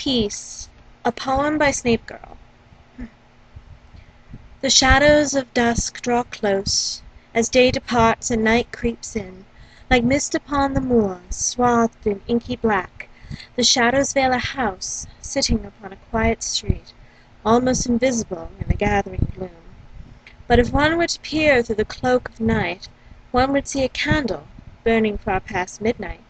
Peace, a poem by Snape Girl. The shadows of dusk draw close, as day departs and night creeps in. Like mist upon the moor, swathed in inky black, the shadows veil a house, sitting upon a quiet street, almost invisible in the gathering gloom. But if one were to peer through the cloak of night, one would see a candle, burning far past midnight,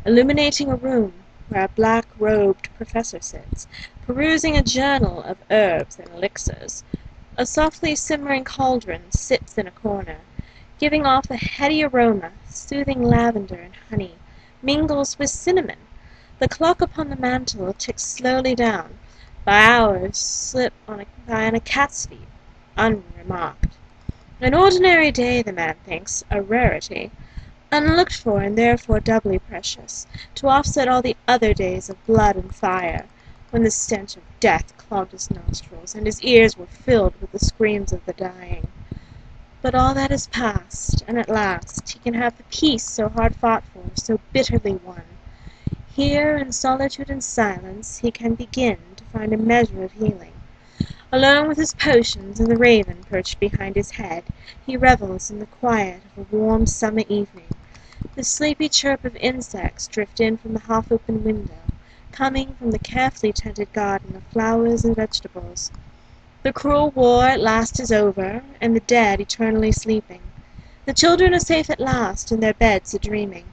illuminating a room where a black-robed professor sits, perusing a journal of herbs and elixirs. A softly simmering cauldron sits in a corner, giving off a heady aroma, soothing lavender and honey, mingles with cinnamon. The clock upon the mantel ticks slowly down, by hours slip by on a cat's feet, unremarked. An ordinary day, the man thinks, a rarity, unlooked for and therefore doubly precious, to offset all the other days of blood and fire, when the stench of death clogged his nostrils, and his ears were filled with the screams of the dying. But all that is past, and at last he can have the peace so hard fought for, so bitterly won. Here, in solitude and silence, he can begin to find a measure of healing. Alone with his potions and the raven perched behind his head, he revels in the quiet of a warm summer evening. The sleepy chirp of insects drift in from the half-open window, coming from the carefully tended garden of flowers and vegetables. The cruel war at last is over, and the dead eternally sleeping. The children are safe at last in their beds a-dreaming.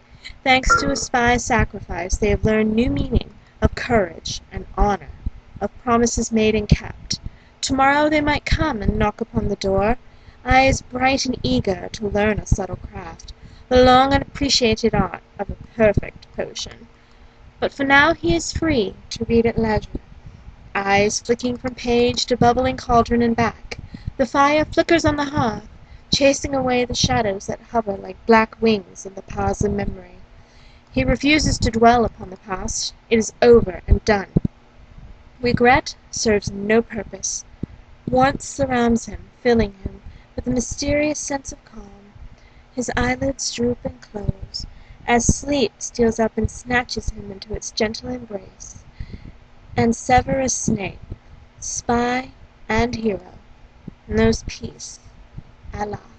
Thanks to a spy's sacrifice, they have learned new meaning of courage and honor, of promises made and kept. Tomorrow they might come and knock upon the door, eyes bright and eager to learn a subtle craft, the long unappreciated art of a perfect potion. But for now he is free to read at leisure, eyes flicking from page to bubbling cauldron and back. The fire flickers on the hearth, chasing away the shadows that hover like black wings in the paths of memory. He refuses to dwell upon the past. It is over and done. Regret serves no purpose. Warmth surrounds him, filling him with a mysterious sense of calm. His eyelids droop and close, as sleep steals up and snatches him into its gentle embrace. And Severus Snape, spy and hero, knows peace at last.